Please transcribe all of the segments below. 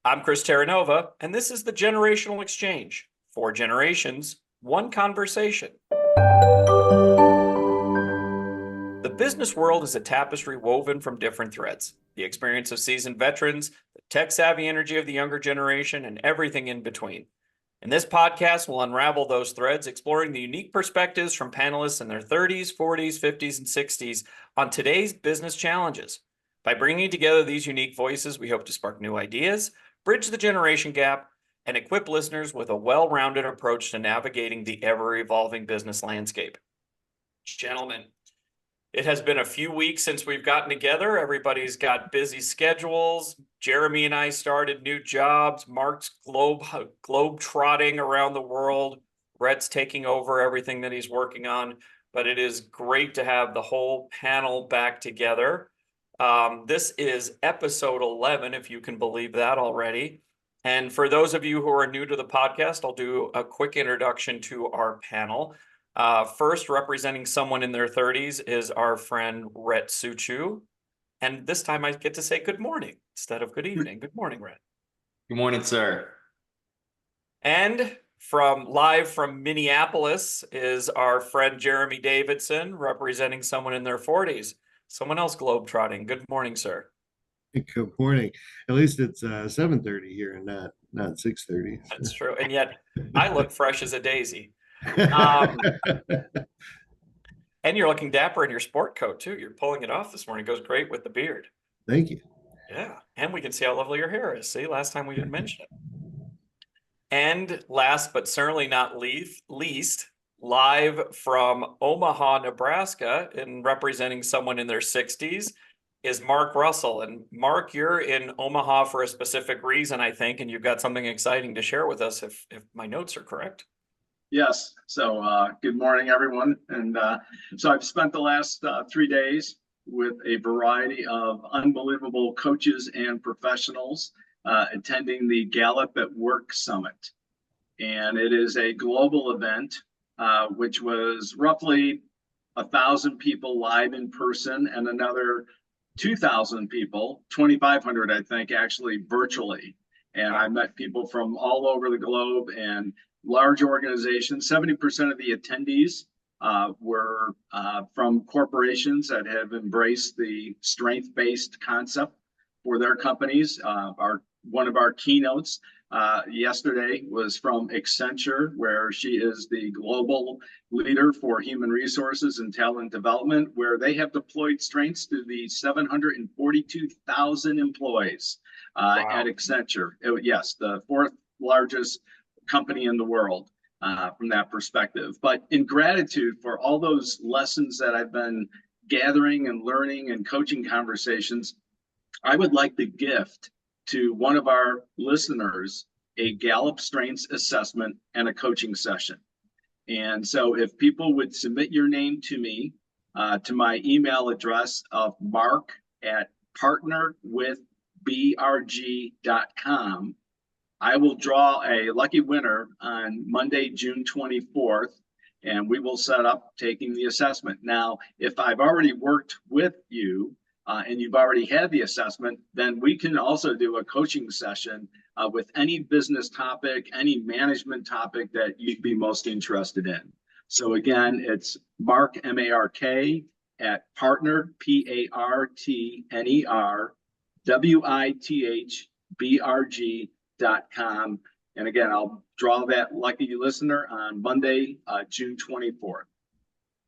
I'm Chris Terranova, and this is the Generational Exchange. 4 generations, one conversation. The business world is a tapestry woven from different threads. The experience of seasoned veterans, the tech-savvy energy of the younger generation, and everything in between. In this podcast, we'll unravel those threads, exploring the unique perspectives from panelists in their 30s, 40s, 50s, and 60s on today's business challenges. By bringing together these unique voices, we hope to spark new ideas, bridge the generation gap, and equip listeners with a well-rounded approach to navigating the ever-evolving business landscape. Gentlemen, it has been a few weeks since we've gotten together. Everybody's got busy schedules. Jeremy and I started new jobs. Mark's globe trotting around the world. Brett's taking over everything that he's working on. But it is great to have the whole panel back together. This is episode 11, if you can believe that already. And for those of you who are new to the podcast, I'll do a quick introduction to our panel. First, representing someone in their 30s is our friend Rhett Suchu. And this time I get to say good morning instead of good evening. Good morning, Rhett. Good morning, sir. And live from Minneapolis is our friend Jeremy Davidson, representing someone in their 40s. Someone else globetrotting. Good morning, sir. Good morning. At least it's 7:30 here and not 6:30. That's true. And yet I look fresh as a daisy. And you're looking dapper in your sport coat too. You're pulling it off this morning. It goes great with the beard. Thank you. Yeah. And we can see how lovely your hair is. See, last time we didn't mention it. And last but certainly not least, live from Omaha, Nebraska, and representing someone in their 60s is Mark Russell. And Mark, you're in Omaha for a specific reason, I think, and you've got something exciting to share with us if my notes are correct. Yes. So good morning, everyone. And so I've spent the last 3 days with a variety of unbelievable coaches and professionals attending the Gallup at Work Summit. And it is a global event, which was roughly 1,000 people live in person and another 2,000 people, 2,500, I think, actually virtually. And I met people from all over the globe and large organizations. 70% of the attendees were from corporations that have embraced the strength-based concept for their companies. One of our keynotes yesterday was from Accenture, where she is the global leader for human resources and talent development, where they have deployed strengths to the 742,000 employees at Accenture. Yes, the fourth largest company in the world from that perspective. But in gratitude for all those lessons that I've been gathering and learning and coaching conversations, I would like to gift to one of our listeners a Gallup Strengths assessment and a coaching session. And so if people would submit your name to me, to my email address of mark@partnerwithbrg.com, I will draw a lucky winner on Monday, June 24th, and we will set up taking the assessment. Now, if I've already worked with you and you've already had the assessment, then we can also do a coaching session with any business topic, any management topic that you'd be most interested in. So again, it's Mark, M-A-R-K, at partner, P-A-R-T-N-E-R, WITHBRG.com. And again, I'll draw that lucky listener on Monday, June 24th.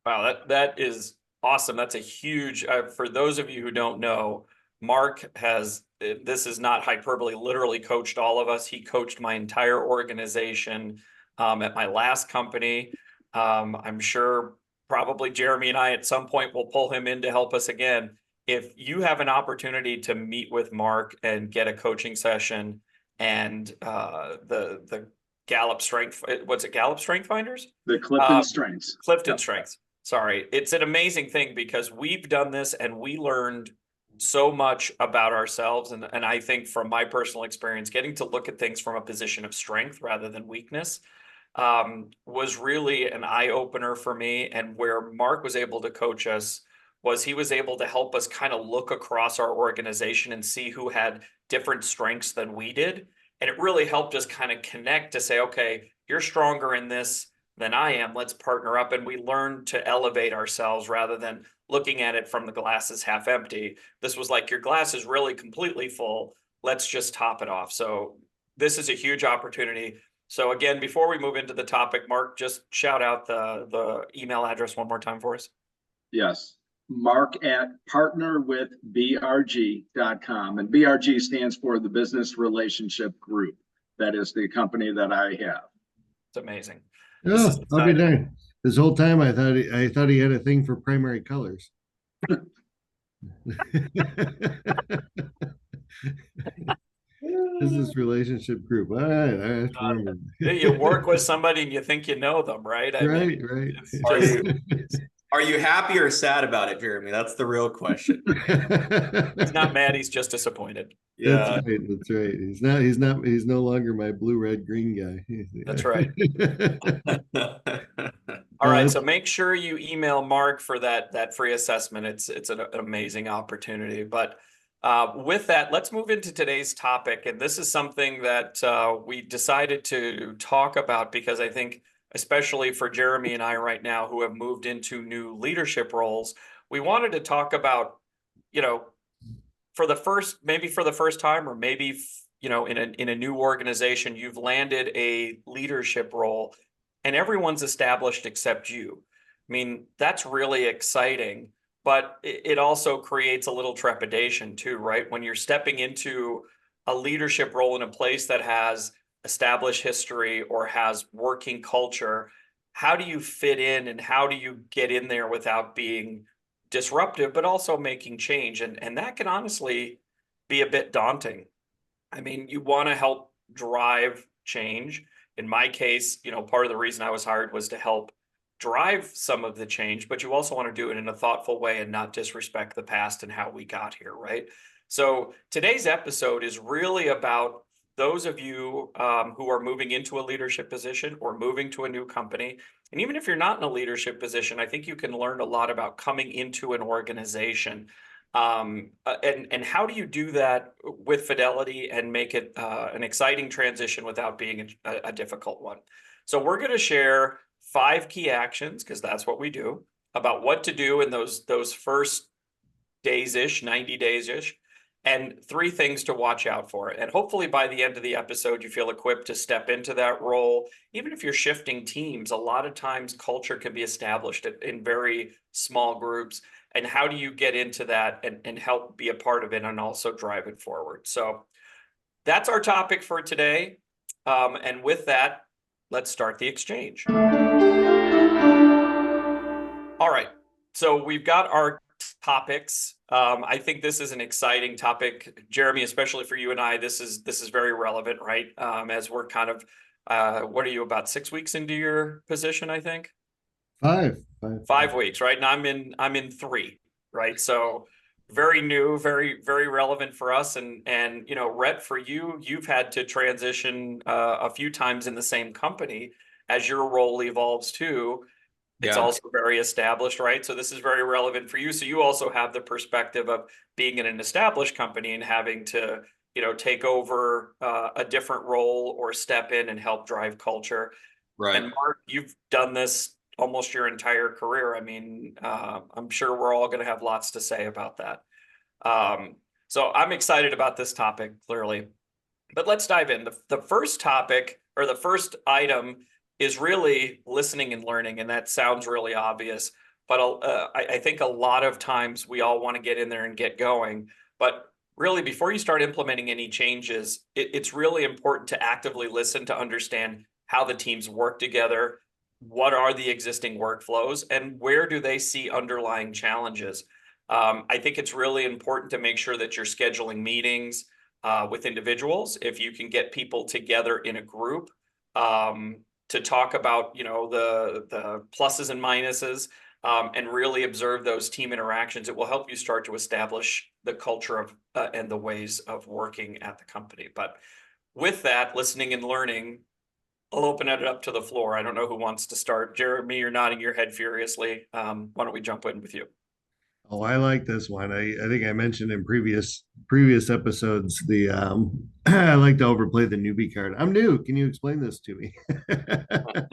Wow, that is awesome. That's a huge, for those of you who don't know, Mark has, this is not hyperbole, literally coached all of us. He coached my entire organization at my last company. I'm sure probably Jeremy and I at some point will pull him in to help us again. If you have an opportunity to meet with Mark and get a coaching session and the Gallup Strength, what's it, Gallup Strength Finders? The Clifton Strengths. Clifton Strengths. Sorry. It's an amazing thing because we've done this and we learned so much about ourselves. And I think from my personal experience, getting to look at things from a position of strength rather than weakness was really an eye-opener for me. And where Mark was able to coach us was he was able to help us kind of look across our organization and see who had different strengths than we did. And it really helped us kind of connect to say, okay, you're stronger in this than I am. Let's partner up. And we learned to elevate ourselves rather than looking at it from the glass is half empty. This was like, your glass is really completely full. Let's just top it off. So this is a huge opportunity. So again, before we move into the topic, Mark, just shout out the email address one more time for us. Yes. Mark at partnerwithbrg.com. And BRG stands for the Business Relationship Group. That is the company that I have. It's amazing. Oh, I'll be darned. This whole time I thought he had a thing for primary colors. Business relationship group. All right, I have to remember. You work with somebody and you think you know them, right? I Right, mean, right. Are you happy or sad about it, Jeremy? That's the real question. he's not mad, he's just disappointed. That's right. That's right. He's no longer my blue, red, green guy. That's right. All right, so make sure you email Mark for that free assessment. It's an amazing opportunity. But with that, let's move into today's topic. And this is something that we decided to talk about because I think, especially for Jeremy and I right now, who have moved into new leadership roles, we wanted to talk about, for the first time, or maybe in a new organization, you've landed a leadership role and everyone's established except you. I mean, that's really exciting, but it also creates a little trepidation too, right? When you're stepping into a leadership role in a place that has established history or has working culture, how do you fit in and how do you get in there without being disruptive, but also making change? And that can honestly be a bit daunting. I mean, you want to help drive change. In my case, part of the reason I was hired was to help drive some of the change, but you also want to do it in a thoughtful way and not disrespect the past and how we got here, right? So today's episode is really about those of you who are moving into a leadership position or moving to a new company. And even if you're not in a leadership position, I think you can learn a lot about coming into an organization. And how do you do that with fidelity and make it an exciting transition without being a difficult one? So we're going to share 5 key actions, because that's what we do, about what to do in those first days-ish, 90 days-ish, and 3 things to watch out for. And hopefully by the end of the episode, you feel equipped to step into that role. Even if you're shifting teams, a lot of times culture can be established in very small groups. And how do you get into that and help be a part of it and also drive it forward? So that's our topic for today. And with that, let's start the exchange. All right. So we've got our topics. I think this is an exciting topic, Jeremy, especially for you and I. This is very relevant, right? As we're kind of, what are you, about 6 weeks into your position, I think? 5 weeks, right? And I'm in 3, right? So very new, very, very relevant for us. And Rhett, for you, you've had to transition a few times in the same company as your role evolves too. It's also very established, right? So this is very relevant for you. So you also have the perspective of being in an established company and having to, take over a different role or step in and help drive culture. Right. And Mark, you've done this almost your entire career. I mean, I'm sure we're all going to have lots to say about that. So I'm excited about this topic, clearly. But let's dive in. The first topic, or the first item, is really listening and learning. And that sounds really obvious. But I think a lot of times we all want to get in there and get going. But really, before you start implementing any changes, it's really important to actively listen to understand how the teams work together. What are the existing workflows and where do they see underlying challenges? I think it's really important to make sure that you're scheduling meetings with individuals. If you can get people together in a group to talk about, the pluses and minuses and really observe those team interactions, it will help you start to establish the culture of and the ways of working at the company. But with that, listening and learning, I'll open it up to the floor. I don't know who wants to start. Jeremy, you're nodding your head furiously. Why don't we jump in with you? Oh, I like this one. I think I mentioned in previous episodes the I like to overplay the newbie card. I'm new. Can you explain this to me? I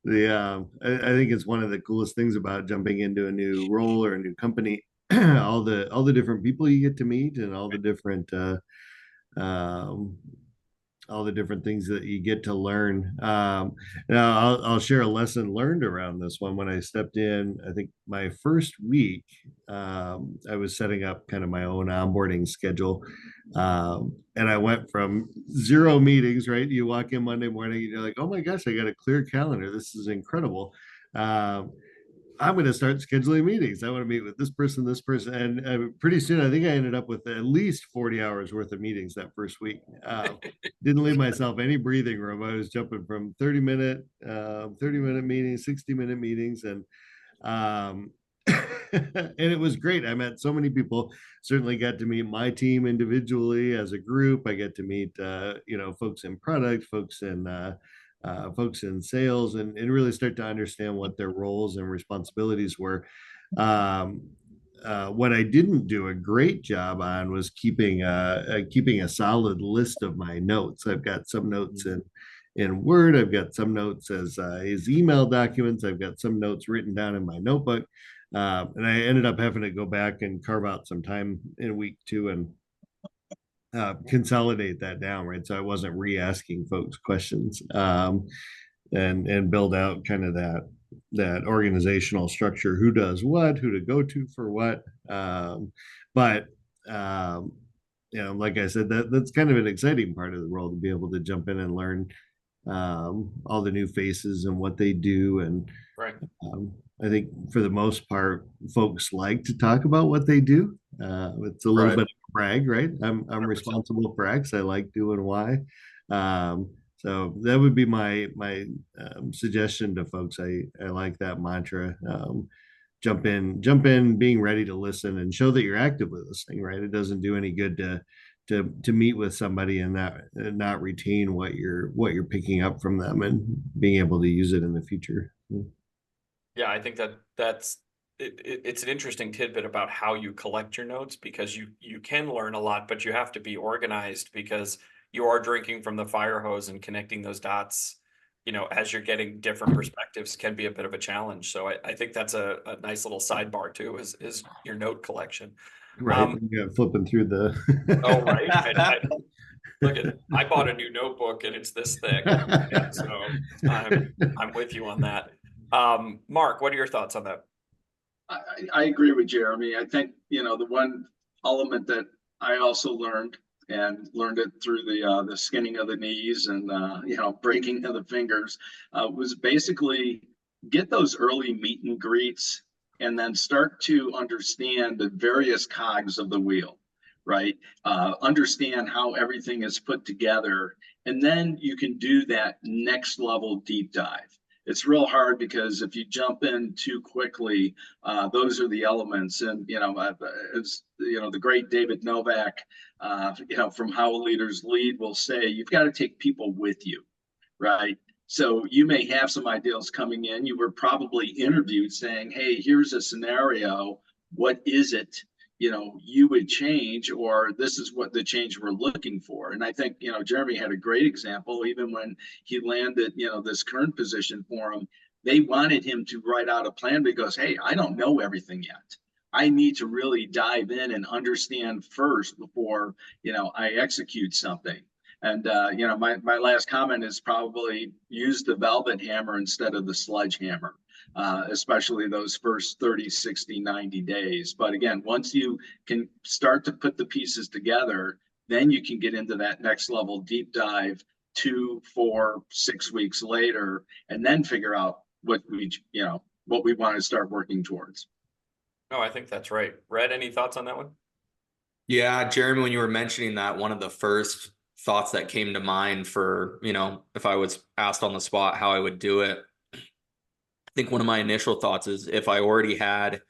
think it's one of the coolest things about jumping into a new role or a new company. All the different people you get to meet and um, all the different things that you get to learn. Now, I'll share a lesson learned around this one. When I stepped in, I think my first week, I was setting up kind of my own onboarding schedule. And I went from 0 meetings, right? You walk in Monday morning, and you're like, oh my gosh, I got a clear calendar. This is incredible. Um, I'm going to start scheduling meetings. I want to meet with this person. And pretty soon, I think I ended up with at least 40 hours worth of meetings that first week. Didn't leave myself any breathing room. I was jumping from 30-minute meetings, 60-minute meetings. Um, and it was great. I met so many people, certainly got to meet my team individually as a group. I get to meet, folks in product, folks in sales, and really start to understand what their roles and responsibilities were. Um, what I didn't do a great job on was keeping a solid list of my notes. I've got some notes in Word. I've got some notes as email documents. I've got some notes written down in my notebook. And I ended up having to go back and carve out some time in week 2 and consolidate that down, right? So I wasn't re-asking folks questions, and build out kind of that organizational structure: who does what, who to go to for what. But like I said, that's kind of an exciting part of the role, to be able to jump in and learn all the new faces and what they do. And Right. I think for the most part, folks like to talk about what they do. It's a little Right. bit of a brag, right? I'm 100%. responsible for X. I like doing Y. So that would be my suggestion to folks. I like that mantra. Jump in, being ready to listen and show that you're actively listening. Right? It doesn't do any good to meet with somebody and not retain what you're picking up from them and being able to use it in the future. Yeah, I think it's an interesting tidbit about how you collect your notes, because you can learn a lot, but you have to be organized, because you are drinking from the fire hose, and connecting those dots, as you're getting different perspectives, can be a bit of a challenge. So I think that's a nice little sidebar too, is your note collection. Right. Yeah, flipping through the. Oh, right. I bought a new notebook and it's this thick. And so I'm with you on that. Mark, what are your thoughts on that? I agree with Jeremy. I think, the one element that I also learned, and learned it through the skinning of the knees and breaking of the fingers, was basically get those early meet and greets, and then start to understand the various cogs of the wheel, right? Understand how everything is put together, and then you can do that next level deep dive. It's real hard, because if you jump in too quickly, those are the elements. And it's the great David Novak, from How Leaders Lead, will say you've got to take people with you, right? So you may have some ideas coming in. You were probably interviewed saying, "Hey, here's a scenario. What is it you would change, or this is what the change we're looking for?" And I think Jeremy had a great example. Even when he landed this current position for him, they wanted him to write out a plan, because, hey, I don't know everything yet. I need to really dive in and understand first before I execute something. And my last comment is probably use the velvet hammer instead of the sledgehammer, especially those first 30, 60, 90 days. But again, once you can start to put the pieces together, then you can get into that next level deep dive 2, 4, 6 weeks later, and then figure out what we want to start working towards. No, I think that's right. Red, any thoughts on that one? Yeah, Jeremy, when you were mentioning that, one of the first thoughts that came to mind for, if I was asked on the spot how I would do it, I think one of my initial thoughts is, if I already had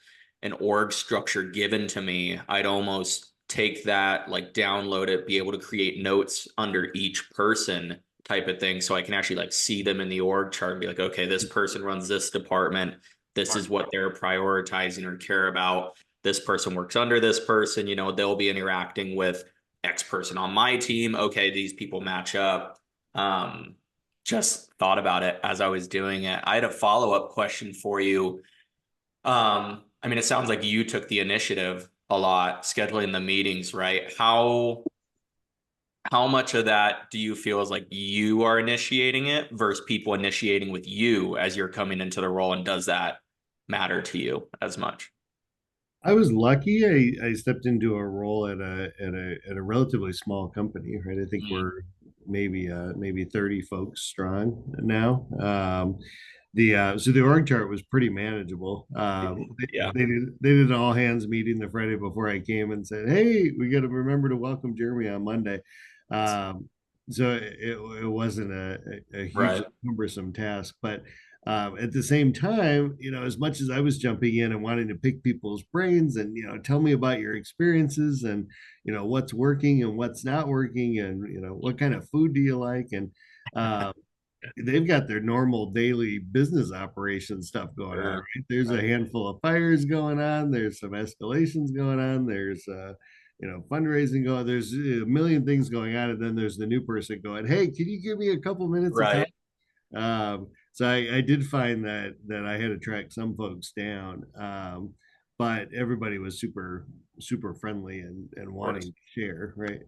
an org structure given to me, I'd almost take that, like download it, be able to create notes under each person type of thing. So I can actually like see them in the org chart and be like, okay, this person runs this department. This is what they're prioritizing or care about. this person works under this person, you know, they'll be interacting with X person on my team. Okay, these people match up. Just thought about it as I was doing it. I had a follow-up question for you. I mean, it sounds like you took the initiative a lot, scheduling the meetings, right? How much of that do you feel is like you are initiating it versus people initiating with you as you're coming into the role? And does that matter to you as much? I was lucky. I stepped into a role at a relatively small company, right? I think Mm, we're maybe 30 folks strong now. So the org chart was pretty manageable. yeah, They did an all hands meeting the Friday before I came and said, "Hey, we got to remember to welcome Jeremy on Monday." Um, so it wasn't a hugely right. cumbersome task, but at the same time, as much as I was jumping in and wanting to pick people's brains and tell me about your experiences and what's working and what's not working and what kind of food do you like and uh, they've got their normal daily business operation stuff going on, Sure. right? There's a handful of fires going on. There's some escalations going on. There's fundraising going. There's a million things going on, and then there's the new person going, "Hey, can you give me a couple minutes of time?" Right. So I did find that I had to track some folks down, but everybody was super friendly and Of wanting course. to share, right?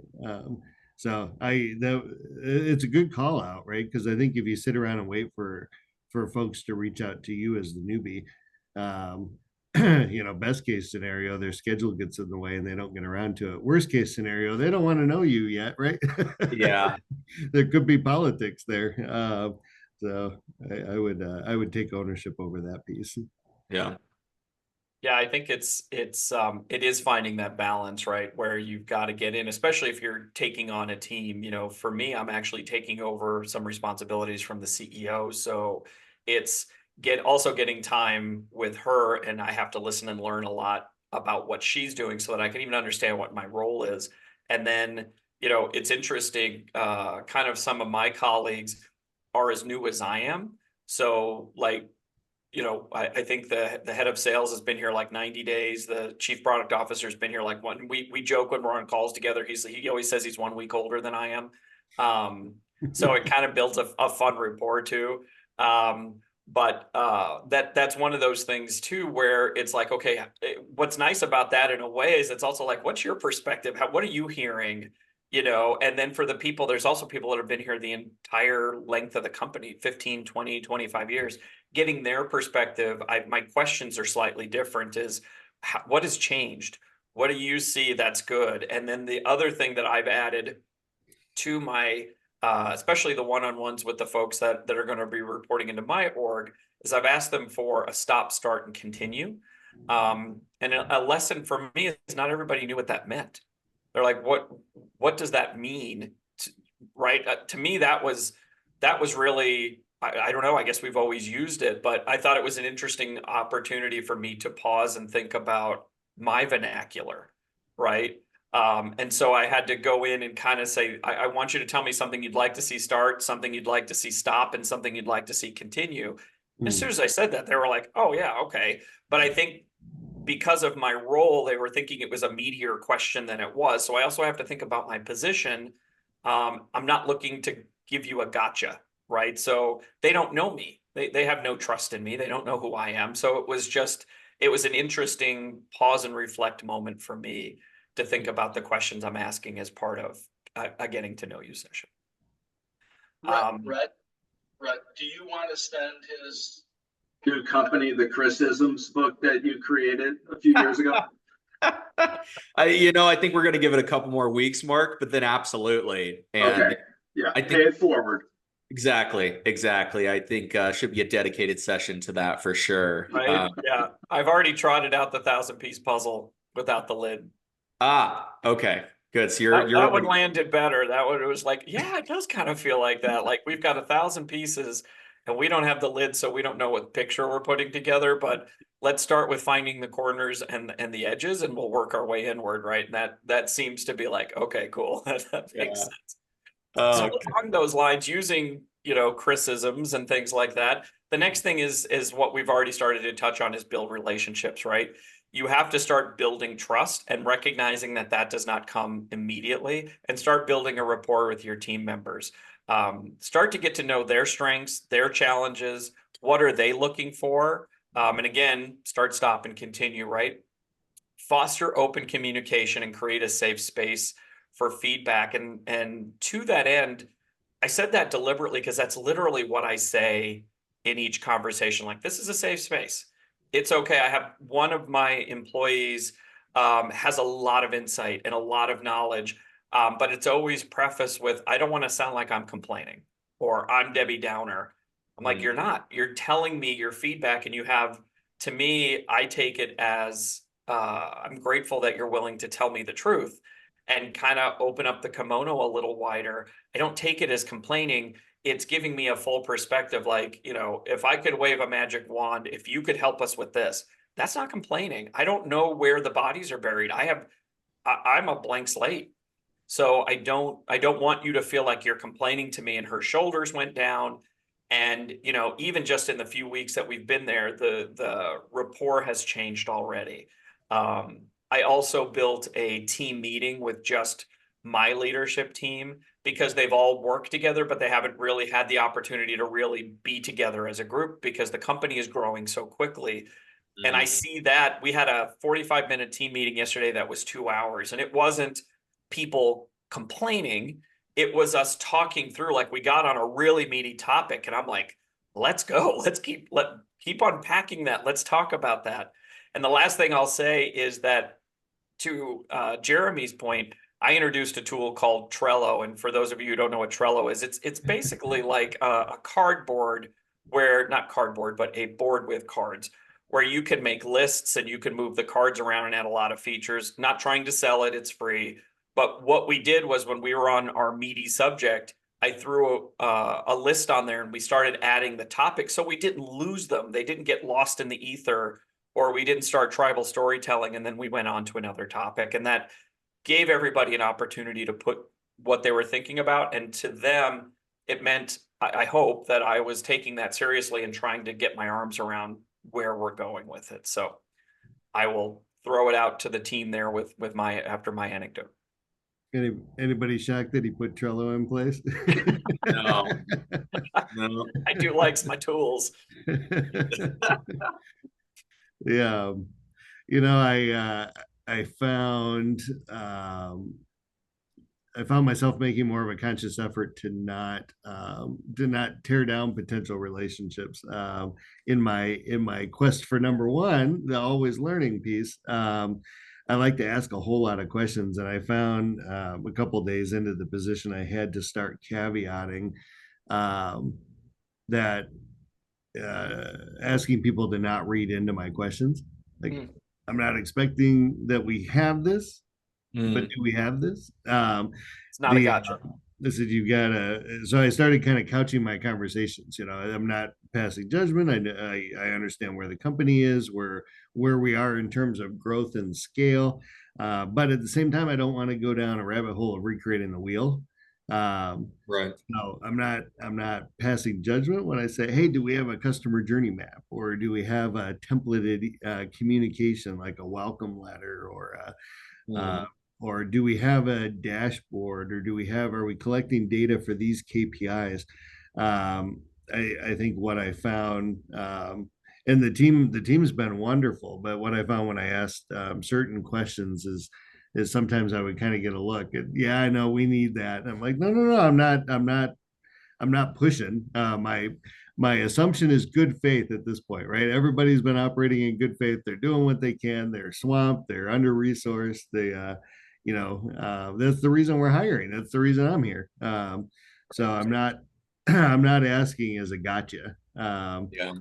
So it's a good call out, right? Because I think if you sit around and wait for folks to reach out to you as the newbie, um, best case scenario, their schedule gets in the way and they don't get around to it. Worst case scenario, they don't want to know you yet, right? Yeah. There could be politics there. So I would take ownership over that piece. Yeah. Yeah, I think it is finding that balance, right? Where you've got to get in, especially if you're taking on a team. For me, I'm actually taking over some responsibilities from the CEO. So it's also getting time with her, and I have to listen and learn a lot about what she's doing so that I can even understand what my role is. And then, it's interesting, kind of some of my colleagues are as new as I am. So like I think the head of sales has been here like 90 days. The chief product officer has been here like one. We joke when we're on calls together. He always says he's 1 week older than I am. So it kind of builds a fun rapport too. But that's one of those things too, where it's like, okay, what's nice about that in a way is it's also like, what's your perspective? What are you hearing? And then for the people, there's also people that have been here the entire length of the company, 15, 20, 25 years, getting their perspective. My questions are slightly different is what has changed? What do you see that's good? And then the other thing that I've added to my, especially the one-on-ones with the folks that are going to be reporting into my org, is I've asked them for a stop, start, and continue. And a lesson for me is not everybody knew what that meant. They're like, what does that mean? Right? To me, that was really, I don't know. I guess we've always used it, but I thought it was an interesting opportunity for me to pause and think about my vernacular, right? And so I had to go in and kind of say, I want you to tell me something you'd like to see start, something you'd like to see stop, and something you'd like to see continue. As soon as I said that, they were like, oh, yeah, okay. But I think because of my role, they were thinking it was a meatier question than it was. So I also have to think about my position. I'm not looking to give you a gotcha, right? So they don't know me. They have no trust in me. They don't know who I am. So it was an interesting pause and reflect moment for me to think about the questions I'm asking as part of a getting to know you session. Brett, do you want to send his new company the Chris Isms book that you created a few years ago? I think we're going to give it a couple more weeks, Mark, but then absolutely. And Okay. Yeah. I Pay think it forward. exactly. I think should be a dedicated session to that for sure. Right? Yeah. I've already trotted out the 1,000-piece puzzle without the lid. Okay, good. So That you're one already landed better. That one, it was like, yeah, it does kind of feel like that. Like we've got 1,000 pieces and we don't have the lid, so we don't know what picture we're putting together. But let's start with finding the corners and the edges, and we'll work our way inward, right? And that seems to be like, okay, cool. That makes yeah. sense. So along those lines, using criticisms and things like that. The next thing is what we've already started to touch on is build relationships, right? you have to start building trust and recognizing that that does not come immediately, and start building a rapport with your team members. Start to get to know their strengths, their challenges, what are they looking for? And again, start, stop, and continue, right? Foster open communication and create a safe space for feedback. And to that end, I said that deliberately because that's literally what I say in each conversation. Like, this is a safe space. It's okay. I have one of my employees has a lot of insight and a lot of knowledge, but it's always prefaced with, I don't want to sound like I'm complaining or I'm Debbie Downer. I'm like, you're not. You're telling me your feedback, and you have, to me, I take it as I'm grateful that you're willing to tell me the truth and kind of open up the kimono a little wider. I don't take it as complaining. It's giving me a full perspective. Like, if I could wave a magic wand, if you could help us with this, that's not complaining. I don't know where the bodies are buried. I'm a blank slate. So I don't want you to feel like you're complaining to me. And her shoulders went down. And, even just in the few weeks that we've been there, the rapport has changed already. I also built a team meeting with just my leadership team, because they've all worked together, but they haven't really had the opportunity to really be together as a group because the company is growing so quickly. And I see that we had a 45-minute team meeting yesterday that was 2 hours, and it wasn't people complaining. It was us talking through, like, we got on a really meaty topic, and I'm like, let's go. Let's keep unpacking that. Let's talk about that. And the last thing I'll say is that, to Jeremy's point, I introduced a tool called Trello. And for those of you who don't know what Trello is, it's basically like a cardboard, where not cardboard, but a board with cards, where you can make lists and you can move the cards around and add a lot of features. Not trying to sell it, it's free. But what we did was, when we were on our meaty subject, I threw a list on there and we started adding the topics, so we didn't lose them. They didn't get lost in the ether, or we didn't start tribal storytelling and then we went on to another topic. And that gave everybody an opportunity to put what they were thinking about. And to them, it meant, I hope, that I was taking that seriously and trying to get my arms around where we're going with it. So I will throw it out to the team there with after my anecdote. Anybody shocked that he put Trello in place? No, no. I do like my tools. Yeah. I found I found myself making more of a conscious effort to not tear down potential relationships. In my quest for number one, the always learning piece. I like to ask a whole lot of questions, and I found a couple of days into the position, I had to start caveating that asking people to not read into my questions. Like, I'm not expecting that we have this, but do we have this? It's not a gotcha. This is, you gotta. So I started kind of couching my conversations. I'm not passing judgment. I understand where the company is, where we are in terms of growth and scale, but at the same time, I don't want to go down a rabbit hole of recreating the wheel. Right. No, I'm not passing judgment when I say, hey, do we have a customer journey map, or do we have a templated communication, like a welcome letter, or do we have a dashboard, or are we collecting data for these KPIs? I think what I found, and the team's been wonderful, but what I found when I asked certain questions is sometimes I would kind of get a look at, yeah, I know we need that. And I'm like, no, I'm not pushing. My assumption is good faith at this point, right? Everybody's been operating in good faith. They're doing what they can. They're swamped. They're under resourced. That's the reason we're hiring. That's the reason I'm here. So I'm not I'm not asking as a gotcha. Yeah.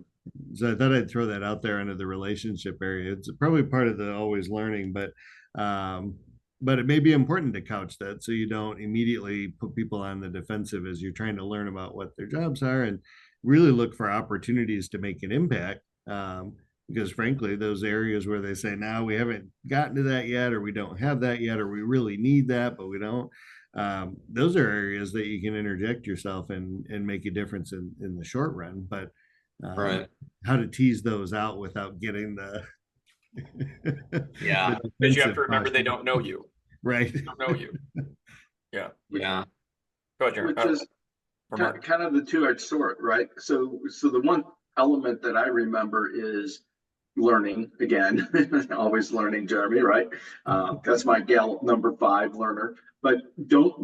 So I thought I'd throw that out there under the relationship area. It's probably part of the always learning, but it may be important to couch that so you don't immediately put people on the defensive as you're trying to learn about what their jobs are, and really look for opportunities to make an impact. Because frankly, those areas where they say, now we haven't gotten to that yet, or we don't have that yet, or we really need that, but we don't. Those are areas that you can interject yourself and make a difference in the short run. But Right. how to tease those out without getting Yeah. The Because you have defensive to remember they posture. don't know you. Right. They don't know you. Yeah. Yeah. Go ahead, Jeremy. Which is Or Mark. kind of the two-edged sword, right? So the one element that I remember is learning again, always learning, Jeremy, right? That's my gal number 5 learner. But don't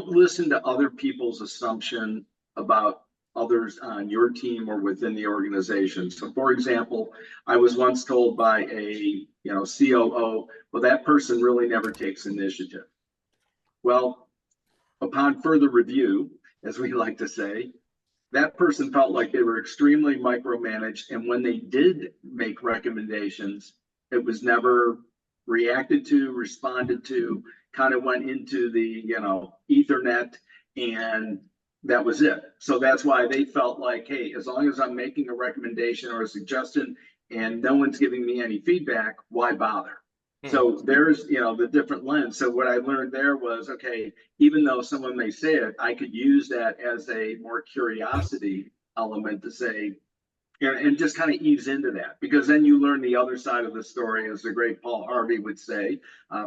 listen to other people's assumption about others on your team or within the organization. So for example, I was once told by a COO, well, that person really never takes initiative. Well, upon further review, as we like to say, that person felt like they were extremely micromanaged. And when they did make recommendations, it was never reacted to, responded to, kind of went into the, Ethernet, and that was it. So that's why they felt like, hey, as long as I'm making a recommendation or a suggestion and no one's giving me any feedback, why bother? So there's, the different lens. So what I learned there was, okay, even though someone may say it, I could use that as a more curiosity element to say, and just kind of ease into that, because then you learn the other side of the story, as the great Paul Harvey would say.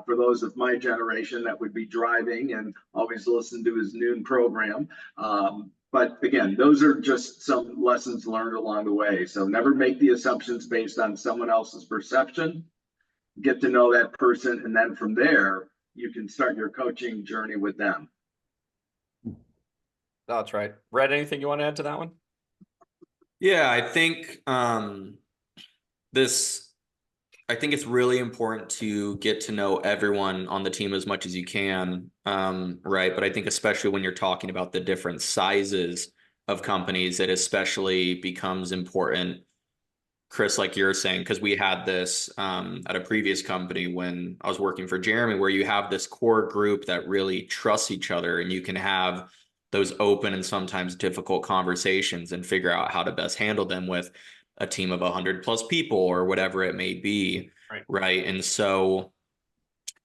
For those of my generation that would be driving and always listen to his noon program. But again, those are just some lessons learned along the way. So never make the assumptions based on someone else's perception. Get to know that person, and then from there, you can start your coaching journey with them. That's right. Red, anything you want to add to that one? Yeah, I think I think it's really important to get to know everyone on the team as much as you can, right? But I think especially when you're talking about the different sizes of companies, it especially becomes important, Chris, like you're saying, because we had this at a previous company when I was working for Jeremy, where you have this core group that really trusts each other, and you can have those open and sometimes difficult conversations and figure out how to best handle them with a team of 100+ people or whatever it may be. Right. And so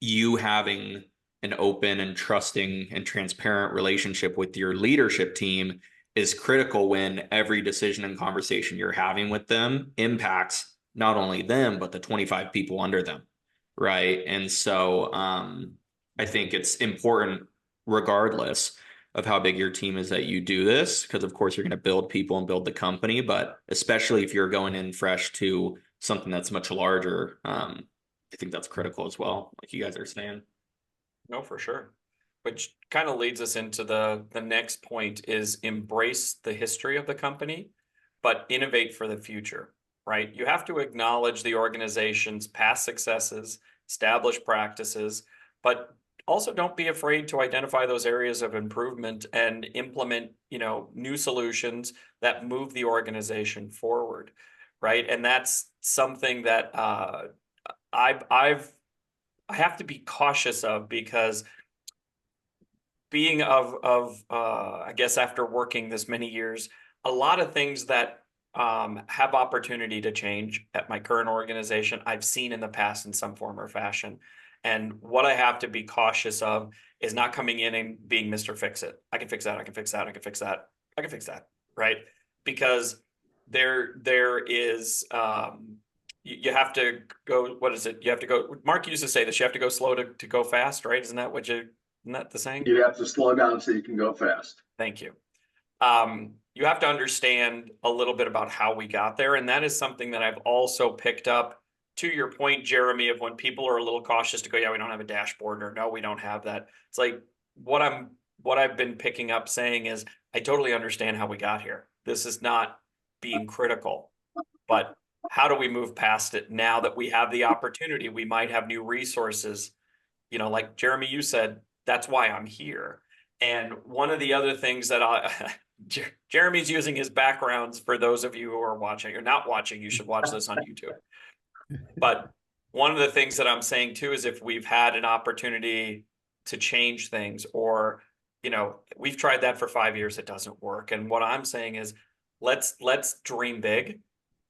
you having an open and trusting and transparent relationship with your leadership team is critical when every decision and conversation you're having with them impacts not only them, but the 25 people under them. Right. And so I think it's important, regardless of how big your team is, that you do this, because of course you're going to build people and build the company, but especially if you're going in fresh to something that's much larger, I think that's critical as well, like you guys are saying. No, for sure. Which kind of leads us into the next point is embrace the history of the company, but innovate for the future, right? You have to acknowledge the organization's past successes, establish practices, but also don't be afraid to identify those areas of improvement and implement, new solutions that move the organization forward, right? And that's something that I have to be cautious of, because being I guess after working this many years, a lot of things that have opportunity to change at my current organization, I've seen in the past in some form or fashion. And what I have to be cautious of is not coming in and being Mr. Fix It. I can fix that. I can fix that. I can fix that. I can fix that. Right. Because there is, you have to go, what is it? You have to go, Mark used to say this, you have to go slow to go fast, right? Isn't that the saying? You have to slow down so you can go fast. Thank you. You have to understand a little bit about how we got there. And that is something that I've also picked up, to your point, Jeremy, of when people are a little cautious to go, yeah, we don't have a dashboard, or no, we don't have that. It's like what I've been picking up saying is, I totally understand how we got here. This is not being critical, but how do we move past it now that we have the opportunity? We might have new resources. Like Jeremy, you said, that's why I'm here. And one of the other things that Jeremy's using his backgrounds, for those of you who are watching or not watching, you should watch this on YouTube. But one of the things that I'm saying too is, if we've had an opportunity to change things, or, we've tried that for 5 years, it doesn't work. And what I'm saying is, let's dream big.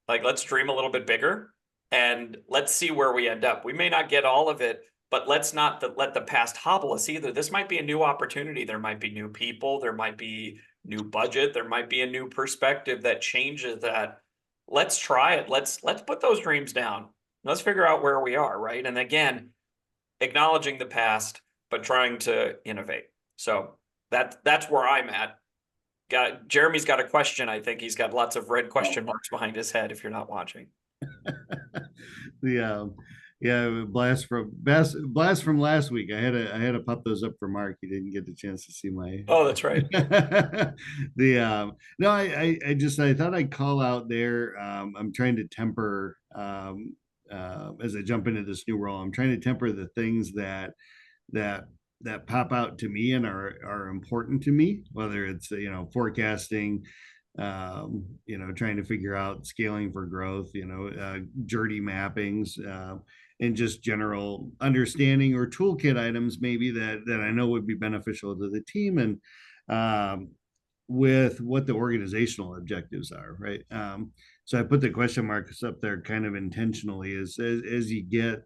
Like, let's dream a little bit bigger, and let's see where we end up. We may not get all of it, but let's not let the past hobble us either. This might be a new opportunity. There might be new people. There might be new budget. There might be a new perspective that changes that. Let's try it. Let's put those dreams down. Let's figure out where we are, right? And again, acknowledging the past, but trying to innovate. So that's where I'm at. Jeremy's got a question. I think he's got lots of red question marks behind his head if you're not watching. The yeah, blast from last week. I had to pop those up for Mark. He didn't get the chance to see my. Oh, that's right. The no, I thought I'd call out there. I'm trying to temper as I jump into this new role. I'm trying to temper the things that pop out to me and are important to me, whether it's forecasting, trying to figure out scaling for growth, journey mappings, and just general understanding or toolkit items maybe that I know would be beneficial to the team, and with what the organizational objectives are, right? So I put the question marks up there kind of intentionally as you get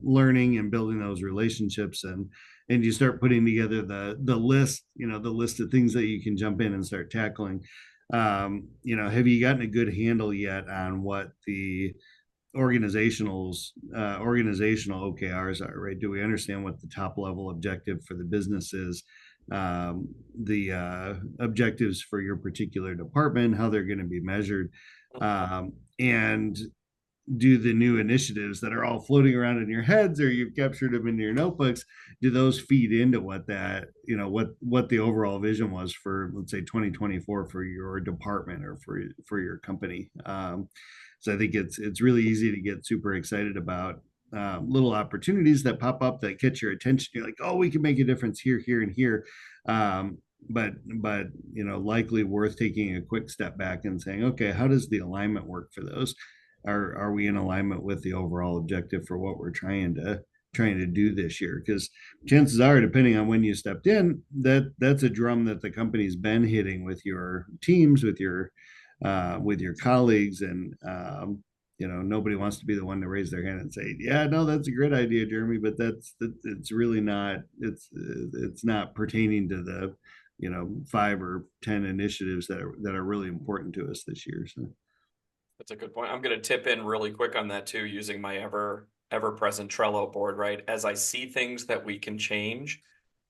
learning and building those relationships, and you start putting together the list, the list of things that you can jump in and start tackling. Have you gotten a good handle yet on what the organizational OKRs are, right? Do we understand what the top level objective for the business is? The objectives for your particular department, how they're going to be measured, and do the new initiatives that are all floating around in your heads, or you've captured them into your notebooks, do those feed into what that, what the overall vision was for, let's say, 2024 for your department or for your company? So I think it's really easy to get super excited about little opportunities that pop up that catch your attention. You're like, oh, we can make a difference here, here, and here. But likely worth taking a quick step back and saying, okay, how does the alignment work for those? Are we in alignment with the overall objective for what we're trying to do this year? Because chances are, depending on when you stepped in, that's a drum that the company's been hitting with your teams, with your colleagues, and nobody wants to be the one to raise their hand and say, yeah, no, that's a great idea, Jeremy, but it's really not, it's not pertaining to the 5 or 10 initiatives that are really important to us this year. So that's a good point. I'm going to tip in really quick on that too, using my ever-present Trello board, right? As I see things that we can change,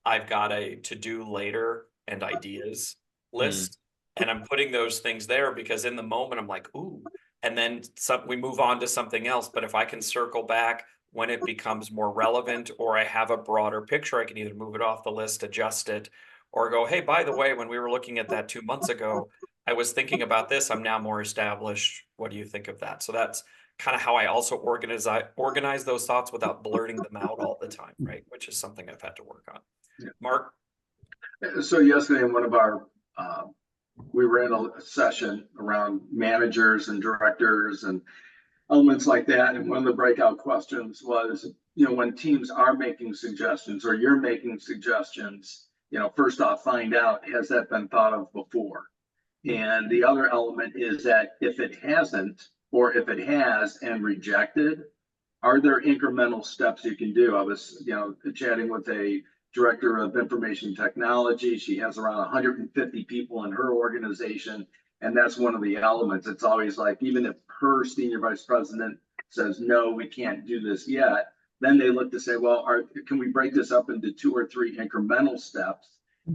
I've got a to-do later and ideas list, and I'm putting those things there because in the moment I'm like, ooh, and then we move on to something else. But if I can circle back when it becomes more relevant, or I have a broader picture, I can either move it off the list, adjust it, or go, hey, by the way, when we were looking at that 2 months ago, I was thinking about this. I'm now more established. What do you think of that? So that's kind of how I also organize those thoughts without blurting them out all the time, right? Which is something I've had to work on. Yeah. Mark? So yesterday in one of our, we were in a session around managers and directors and elements like that. And one of the breakout questions was, when teams are making suggestions or you're making suggestions, first off, find out, has that been thought of before? And the other element is that if it hasn't, or if it has and rejected, are there incremental steps you can do? I was, chatting with a director of information technology. She has around 150 people in her organization. And that's one of the elements. It's always like, even if her senior vice president says, no, we can't do this yet, then they look to say, well, can we break this up into 2 or 3 incremental steps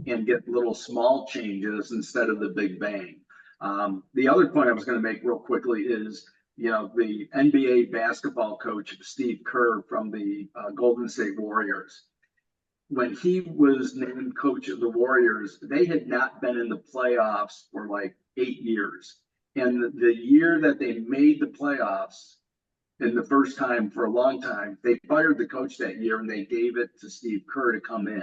and get little small changes instead of the big bang? The other point I was going to make real quickly is, the NBA basketball coach, Steve Kerr from the Golden State Warriors, when he was named coach of the Warriors, they had not been in the playoffs for like 8 years. And the year that they made the playoffs, in the first time for a long time, they fired the coach that year and they gave it to Steve Kerr to come in.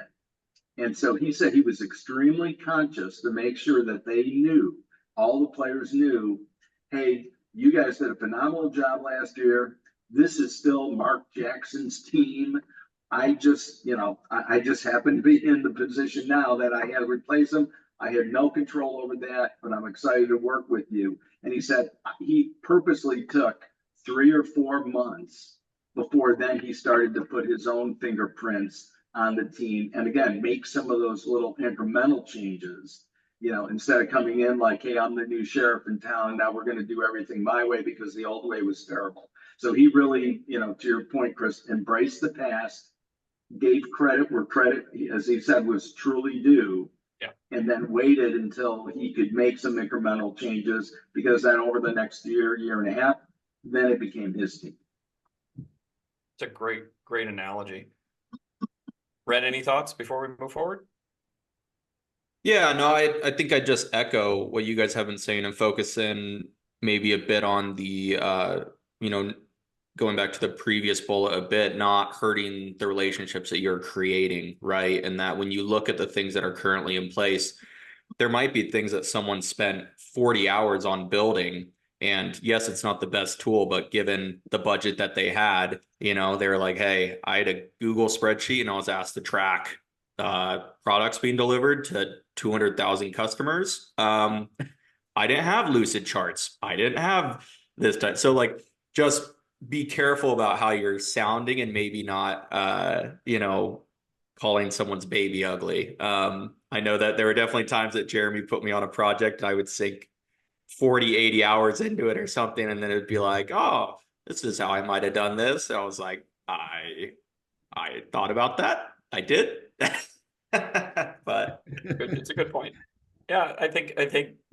And so he said he was extremely conscious to make sure that they knew, all the players knew, hey, you guys did a phenomenal job last year. This is still Mark Jackson's team. I just happen to be in the position now that I had to replace him. I had no control over that, but I'm excited to work with you. And he said he purposely took 3 or 4 months before then he started to put his own fingerprints on the team. And again, make some of those little incremental changes, instead of coming in like, hey, I'm the new sheriff in town. Now we're going to do everything my way because the old way was terrible. So he really, to your point, Chris, embraced the past, gave credit where credit, as he said, was truly due. Yeah. And then waited until he could make some incremental changes, because then over the next year, year and a half, then it became his team. It's a great analogy. Red, any thoughts before we move forward? Yeah, no, I think I just echo what you guys have been saying and focus in maybe a bit on the going back to the previous bullet a bit, not hurting the relationships that you're creating, right? And that when you look at the things that are currently in place, there might be things that someone spent 40 hours on building. And yes, it's not the best tool, but given the budget that they had, they were like, hey, I had a Google spreadsheet and I was asked to track products being delivered to 200,000 customers. I didn't have lucid charts. I didn't have this type. So like, just be careful about how you're sounding and maybe not, calling someone's baby ugly. I know that there were definitely times that Jeremy put me on a project and I would sink 40, 80 hours into it or something. And then it'd be like, oh, this is how I might have done this. And I was like, I thought about that. I did. But It's a good point. Yeah, I think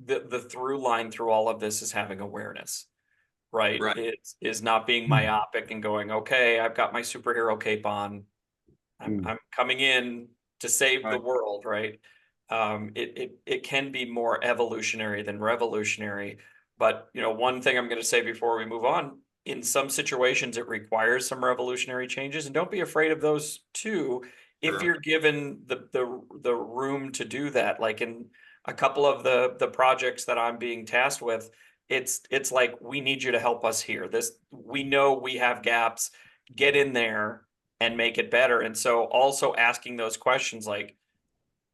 the through line through all of this is having awareness, right? Right. It is not being myopic and going, okay, I've got my superhero cape on. I'm coming in to save the world, right? It can be more evolutionary than revolutionary. But one thing I'm going to say before we move on, in some situations it requires some revolutionary changes, and don't be afraid of those too, if Sure. you're given the room to do that. Like in a couple of the projects that I'm being tasked with, it's like, we need you to help us here. We know we have gaps. Get in there and make it better. And so also asking those questions like,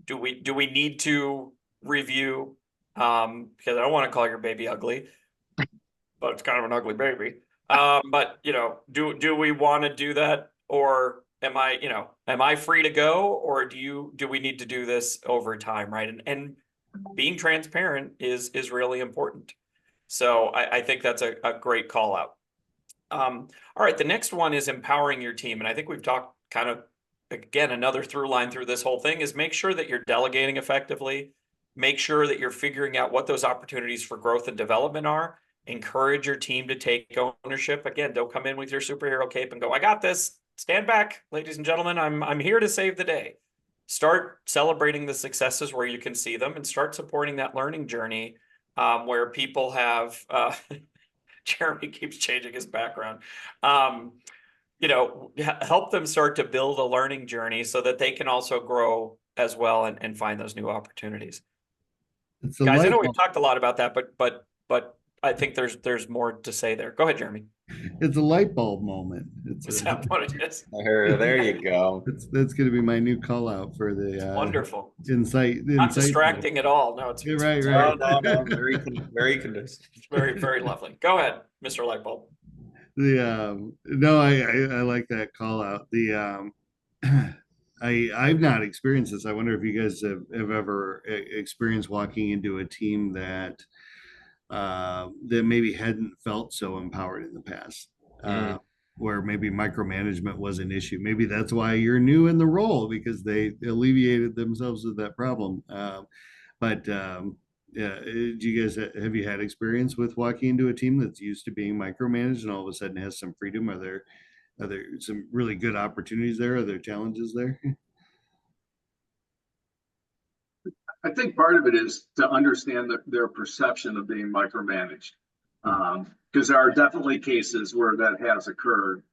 do we need to review? Because I don't want to call your baby ugly, but it's kind of an ugly baby. But do we want to do that, or am I free to go, or do we need to do this over time, right? And being transparent is really important. So I think that's a great call out. All right, the next one is empowering your team. And I think we've talked kind of, again, another through line through this whole thing is make sure that you're delegating effectively. Make sure that you're figuring out what those opportunities for growth and development are. Encourage your team to take ownership. Again, don't come in with your superhero cape and go, I got this. Stand back, ladies and gentlemen. I'm here to save the day. Start celebrating the successes where you can see them, and start supporting that learning journey where people have Jeremy keeps changing his background. Help them start to build a learning journey so that they can also grow as well and find those new opportunities. It's a Guys, I know light we've talked a lot about that, but I think there's more to say there. Go ahead, Jeremy. It's a light bulb moment. Is that what it is? there you go. That's going to be my new call out for the Wonderful. insight. Not distracting at all. No, it's Right. No, very conducive. very lovely. Go ahead, Mr. Lightbulb. No, I like that call out. I've not experienced this. I wonder if you guys have ever experienced walking into a team that that maybe hadn't felt so empowered in the past, where maybe micromanagement was an issue. Maybe that's why you're new in the role, because they alleviated themselves of that problem. Yeah, do you guys have you had experience with walking into a team that's used to being micromanaged and all of a sudden has some freedom? Are there some really good opportunities there? Are there challenges there? I think part of it is to understand their perception of being micromanaged. Because there are definitely cases where that has occurred,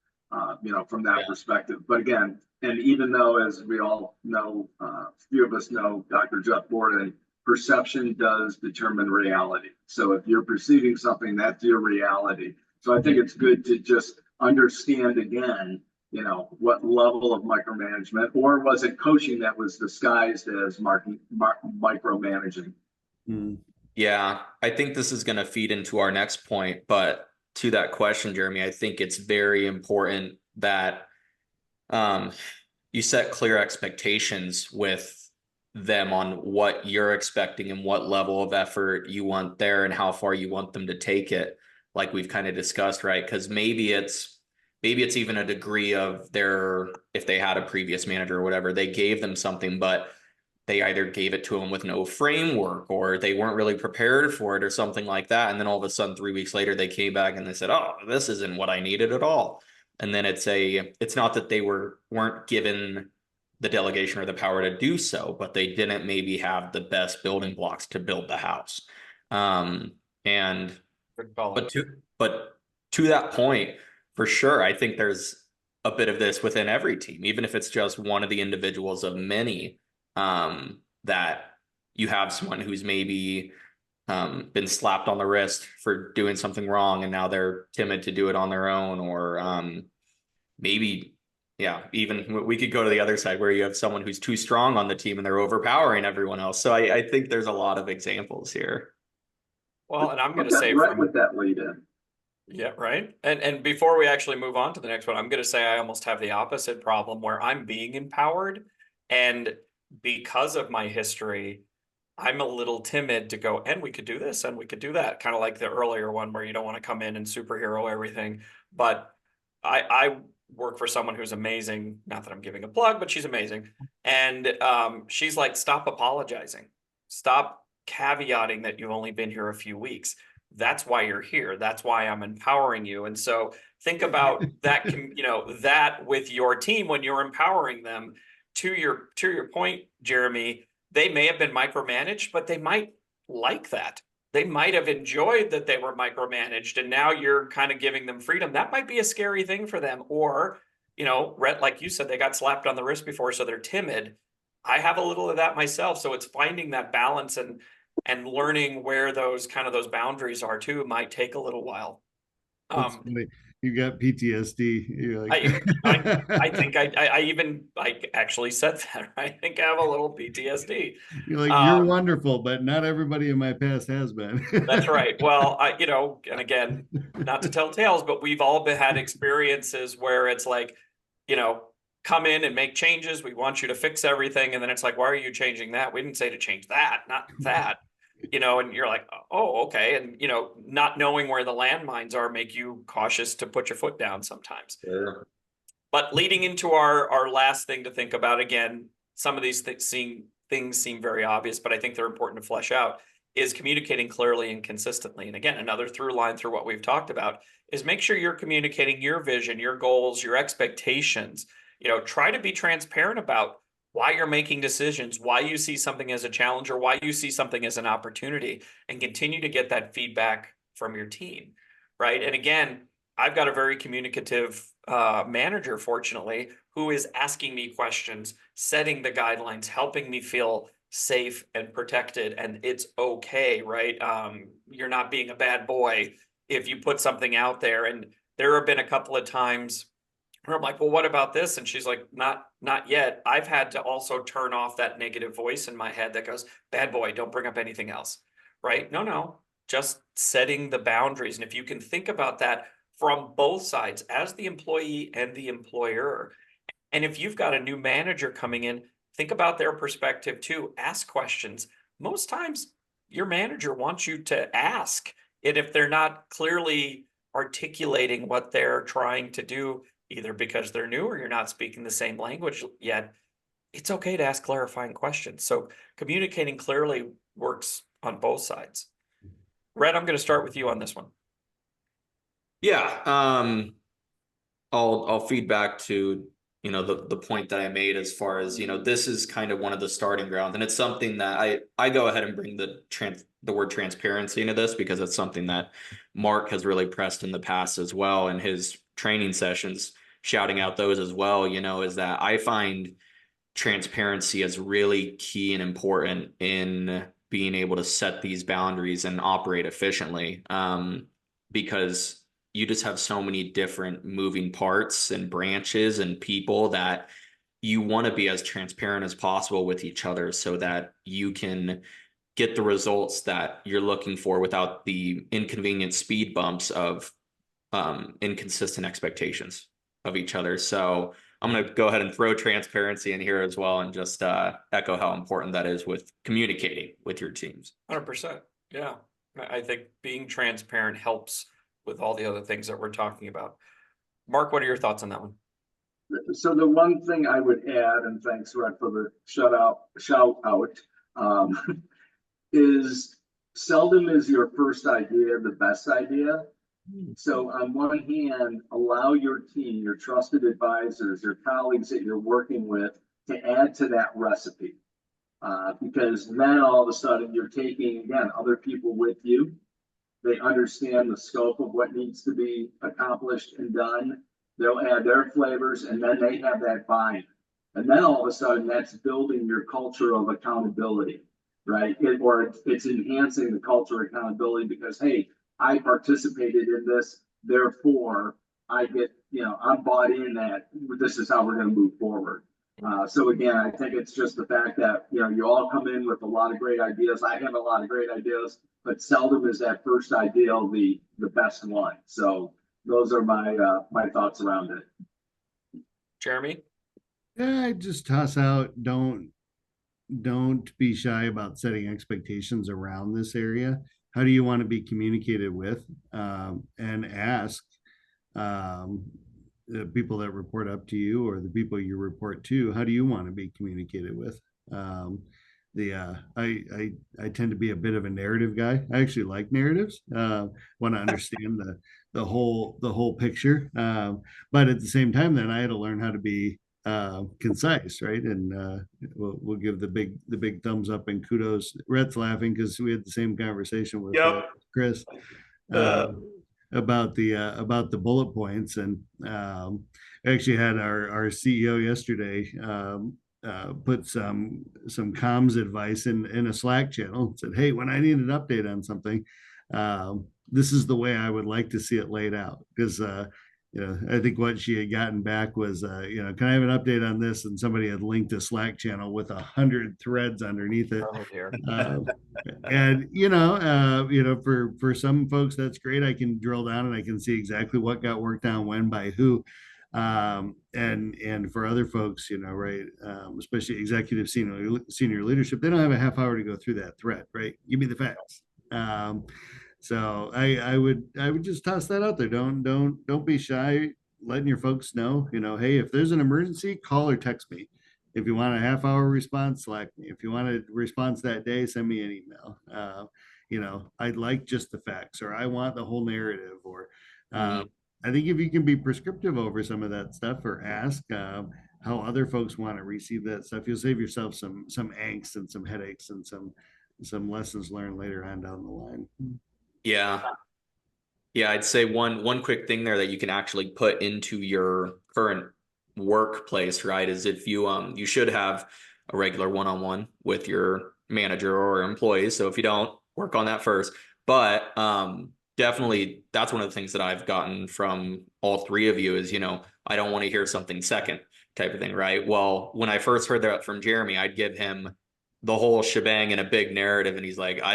from that perspective. But again, and even though, as we all know, a few of us know, Dr. Jeff Borden, perception does determine reality. So if you're perceiving something, that's your reality. So I think it's good to just understand again, what level of micromanagement, or was it coaching that was disguised as micromanaging? Yeah, I think this is going to feed into our next point, but to that question, Jeremy, I think it's very important that you set clear expectations with them on what you're expecting and what level of effort you want there and how far you want them to take it. like we've kind of discussed, right? Because maybe it's even a degree of if they had a previous manager or whatever, they gave them something, but they either gave it to them with no framework, or they weren't really prepared for it or something like that. And then all of a sudden, 3 weeks later, they came back and they said, oh, this isn't what I needed at all. And then it's not that they weren't given the delegation or the power to do so, but they didn't maybe have the best building blocks to build the house. And Good call. but to that point, for sure, I think there's a bit of this within every team, even if it's just one of the individuals of many, that you have someone who's maybe been slapped on the wrist for doing something wrong, and now they're timid to do it on their own, or maybe, yeah, even we could go to the other side where you have someone who's too strong on the team and they're overpowering everyone else. So I think there's a lot of examples here. Well, and I'm going to Okay, say right with that lead in. yeah, right. And before we actually move on to the next one, I'm going to say I almost have the opposite problem where I'm being empowered. And because of my history, I'm a little timid to go, and we could do this and we could do that. Kind of like the earlier one where you don't want to come in and superhero everything. But I work for someone who's amazing. Not that I'm giving a plug, but she's amazing. And she's like, stop apologizing. Stop caveating that you've only been here a few weeks. That's why you're here. That's why I'm empowering you. And so think about that, that with your team when you're empowering them. To your point, Jeremy, they may have been micromanaged, but they might like that. They might have enjoyed that they were micromanaged, and now you're kind of giving them freedom. That might be a scary thing for them. Or, Rhett, like you said, they got slapped on the wrist before, so they're timid. I have a little of that myself. So it's finding that balance and learning where those boundaries are too might take a little while. That's funny. You got PTSD. You're like, I think I even actually said that. I think I have a little PTSD. you're like, you're wonderful, but not everybody in my past has been. That's right. Well, and again, not to tell tales, but we've all had experiences where it's like, come in and make changes. We want you to fix everything. And then it's like, why are you changing that? We didn't say to change that, not that. And you're like, oh, okay. And, not knowing where the landmines are make you cautious to put your foot down sometimes. Sure. But leading into our last thing to think about, again, some of these things seem very obvious, but I think they're important to flesh out, is communicating clearly and consistently. And again, another through line through what we've talked about is make sure you're communicating your vision, your goals, your expectations. Try to be transparent about why you're making decisions, why you see something as a challenge, or why you see something as an opportunity, and continue to get that feedback from your team, right? And again, I've got a very communicative manager, fortunately, who is asking me questions, setting the guidelines, helping me feel safe and protected, and it's okay, right? You're not being a bad boy if you put something out there. And there have been a couple of times where I'm like, well, what about this? And she's like, not yet. I've had to also turn off that negative voice in my head that goes, bad boy, don't bring up anything else, right? No, just setting the boundaries. And if you can think about that from both sides, as the employee and the employer, and if you've got a new manager coming in, think about their perspective too. Ask questions. Most times your manager wants you to ask it if they're not clearly articulating what they're trying to do, either because they're new or you're not speaking the same language yet. It's okay to ask clarifying questions. So communicating clearly works on both sides. Rhett, I'm going to start with you on this one. Yeah. I'll feed back to, the point that I made as far as, this is kind of one of the starting grounds. And it's something that I go ahead and bring the word transparency into this, because it's something that Mark has really pressed in the past as well in his training sessions, shouting out those as well, is that I find transparency is really key and important in being able to set these boundaries and operate efficiently. Because you just have so many different moving parts and branches and people that you want to be as transparent as possible with each other so that you can get the results that you're looking for without the inconvenient speed bumps of inconsistent expectations of each other. So I'm going to go ahead and throw transparency in here as well, and just echo how important that is with communicating with your teams. 100%. Yeah. I think being transparent helps with all the other things that we're talking about. Mark, what are your thoughts on that one? So the one thing I would add, and thanks, Red, for the shout out, is seldom is your first idea the best idea. So on one hand, allow your team, your trusted advisors, your colleagues that you're working with to add to that recipe. Because then all of a sudden you're taking, again, other people with you. They understand the scope of what needs to be accomplished and done. They'll add their flavors, and then they have that buy-in. And then all of a sudden that's building your culture of accountability, right? It's enhancing the culture of accountability because, hey, I participated in this, therefore I get, I'm bought in that this is how we're going to move forward. So again, I think it's just the fact that, you all come in with a lot of great ideas. I have a lot of great ideas, but seldom is that first idea the best one. So those are my thoughts around it. Jeremy? Yeah, I just toss out, don't be shy about setting expectations around this area. How do you want to be communicated with? And ask the people that report up to you or the people you report to, how do you want to be communicated with? I tend to be a bit of a narrative guy. I actually like narratives. Want to understand the whole picture. But at the same time, then I had to learn how to be concise, right? And we'll give the big thumbs up and kudos. Rhett's laughing because we had the same conversation with Chris about the bullet points, and actually had our CEO yesterday put some comms advice in a Slack channel. Said, hey, when I need an update on something, this is the way I would like to see it laid out, because I think what she had gotten back was, can I have an update on this? And somebody had linked a Slack channel with 100 threads underneath it. Oh, dear. And for some folks, that's great. I can drill down and I can see exactly what got worked on when by who. And for other folks, right, especially executive senior leadership, they don't have a half hour to go through that thread, right? Give me the facts. So I would just toss that out there. Don't be shy letting your folks know, hey, if there's an emergency, call or text me. If you want a half hour response, Slack me. If you want a response that day, send me an email. I'd like just the facts, or I want the whole narrative, or I think if you can be prescriptive over some of that stuff, or ask how other folks want to receive that stuff, you'll save yourself some angst and some headaches and some lessons learned later on down the line. Yeah. I'd say one quick thing there that you can actually put into your current workplace, right, is if you should have a regular one-on-one with your manager or employees. So if you don't, work on that first. But definitely that's one of the things that I've gotten from all three of you is, I don't want to hear something second type of thing, right? Well, when I first heard that from Jeremy, I'd give him the whole shebang in a big narrative, and he's like, I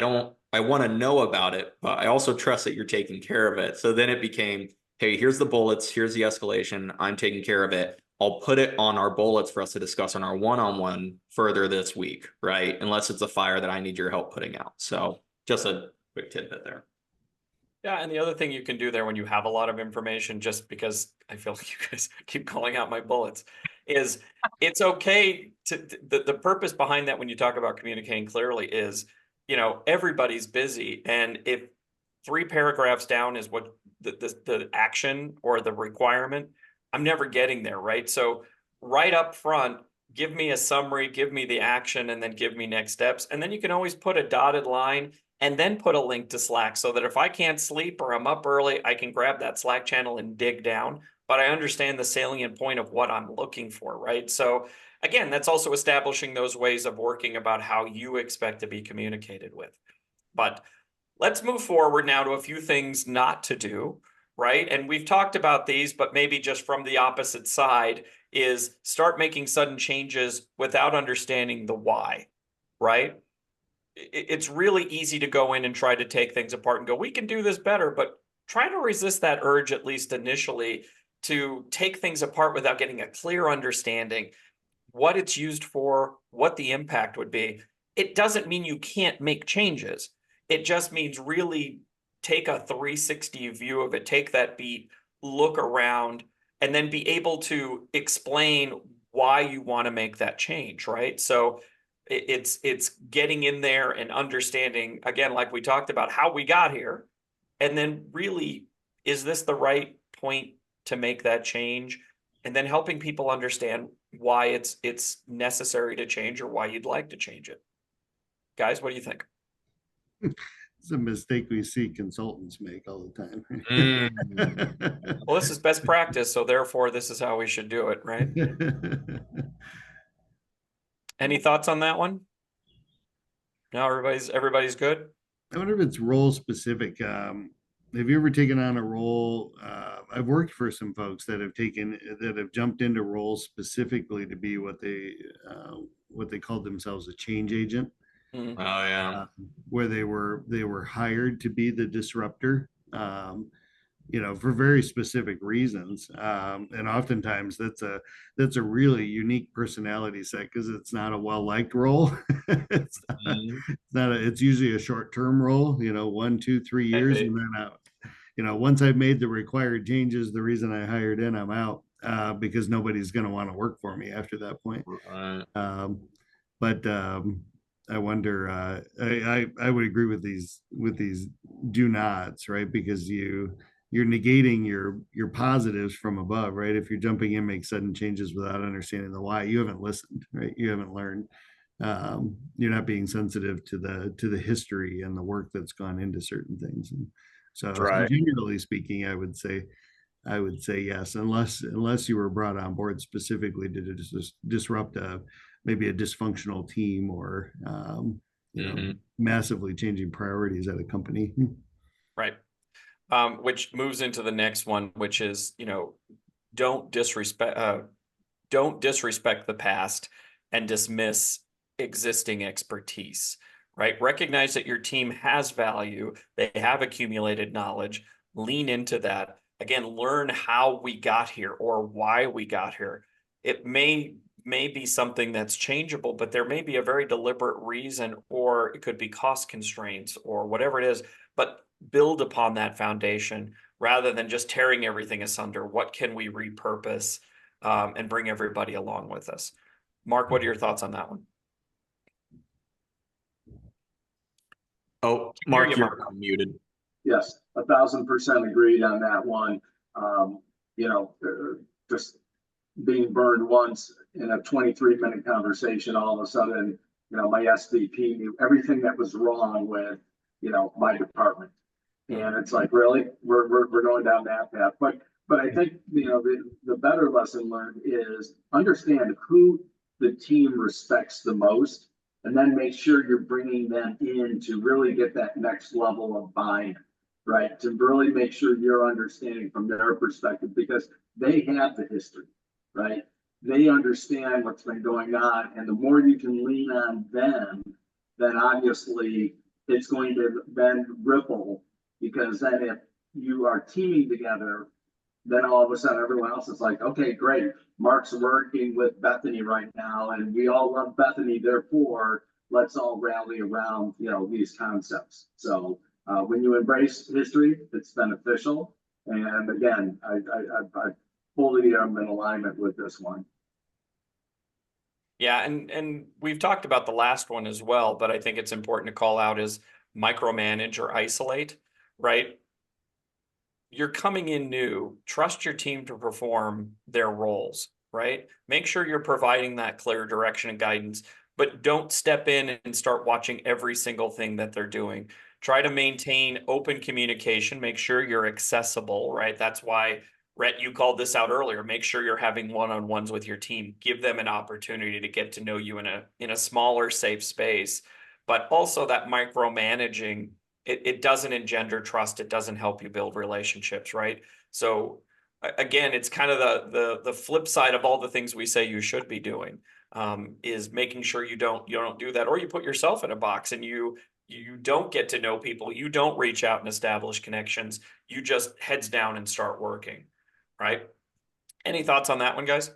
want to know about it, but I also trust that you're taking care of it. So then it became, hey, here's the bullets, here's the escalation, I'm taking care of it. I'll put it on our bullets for us to discuss on our one-on-one further this week, right? Unless it's a fire that I need your help putting out. So just a quick tidbit there. Yeah, and the other thing you can do there when you have a lot of information, just because I feel like you guys keep calling out my bullets, is it's okay the purpose behind that when you talk about communicating clearly is, everybody's busy. And if 3 paragraphs down is what the action or the requirement, I'm never getting there, right? So right up front, give me a summary, give me the action, and then give me next steps. And then you can always put a dotted line and then put a link to Slack so that if I can't sleep or I'm up early, I can grab that Slack channel and dig down. But I understand the salient point of what I'm looking for, right? So again, that's also establishing those ways of working about how you expect to be communicated with. But let's move forward now to a few things not to do, right? And we've talked about these, but maybe just from the opposite side is start making sudden changes without understanding the why, right? It's really easy to go in and try to take things apart and go, we can do this better, but try to resist that urge, at least initially, to take things apart without getting a clear understanding what it's used for, what the impact would be. It doesn't mean you can't make changes. It just means really take a 360 view of it, take that beat, look around, and then be able to explain why you want to make that change, right? So it's getting in there and understanding, again, like we talked about, how we got here, and then really, is this the right point to make that change? And then helping people understand why it's necessary to change or why you'd like to change it. Guys, what do you think? It's a mistake we see consultants make all the time. Mm. Well, this is best practice, so therefore this is how we should do it, right? Any thoughts on that one? No, everybody's good. I wonder if it's role specific. Have you ever taken on a role? I've worked for some folks that have jumped into roles specifically to be what they called themselves a change agent, Mm. Oh yeah. where they were hired to be the disruptor. For very specific reasons. And oftentimes that's a really unique personality set because it's not a well-liked role. Mhm. It's usually a short-term role, 1, 2, 3 years. And then once I've made the required changes, the reason I hired in, I'm out because nobody's going to want to work for me after that point. Right. But I wonder. I would agree with these do nots, right? Because you're negating your positives from above, right? If you're jumping in, make sudden changes without understanding the why, you haven't listened, right? You haven't learned. You're not being sensitive to the history and the work that's gone into certain things. And so, Right. generally speaking, I would say yes, unless you were brought on board specifically to disrupt maybe a dysfunctional team or Mhm. massively changing priorities at a company. Right. Which moves into the next one, which is, don't disrespect the past and dismiss existing expertise, right? Recognize that your team has value, they have accumulated knowledge, lean into that. Again, learn how we got here or why we got here. It may be something that's changeable, but there may be a very deliberate reason, or it could be cost constraints or whatever it is, but build upon that foundation rather than just tearing everything asunder. What can we repurpose and bring everybody along with us? Mark, what are your thoughts on that one? Oh, Hear Mark, you, you're Mark. muted. Yes, 1,000% agreed on that one. Just being burned once in a 23-minute conversation, all of a sudden, my SVP knew everything that was wrong with, my department. And it's like, really, we're going down that path. But I think, the better lesson learned is understand who the team respects the most, and then make sure you're bringing them in to really get that next level of buy-in, right? To really make sure you're understanding from their perspective, because they have the history, right? They understand what's been going on, and the more you can lean on them, then obviously it's going to then ripple, because then if you are teaming together, then all of a sudden everyone else is like, okay, great. Mark's working with Bethany right now, and we all love Bethany. Therefore, let's all rally around, these concepts. So when you embrace history, it's beneficial. And again, I fully am in alignment with this one. Yeah, and we've talked about the last one as well, but I think it's important to call out is micromanage or isolate, right? You're coming in new, trust your team to perform their roles, right? Make sure you're providing that clear direction and guidance, but don't step in and start watching every single thing that they're doing. Try to maintain open communication, make sure you're accessible, right? That's why, Rhett, you called this out earlier. Make sure you're having one-on-ones with your team. Give them an opportunity to get to know you in a smaller, safe space. But also that micromanaging, it doesn't engender trust. It doesn't help you build relationships, right? So again, it's kind of the flip side of all the things we say you should be doing, is making sure you don't do that, or you put yourself in a box and you don't get to know people. You don't reach out and establish connections. You just heads down and start working, right? Any thoughts on that one, guys?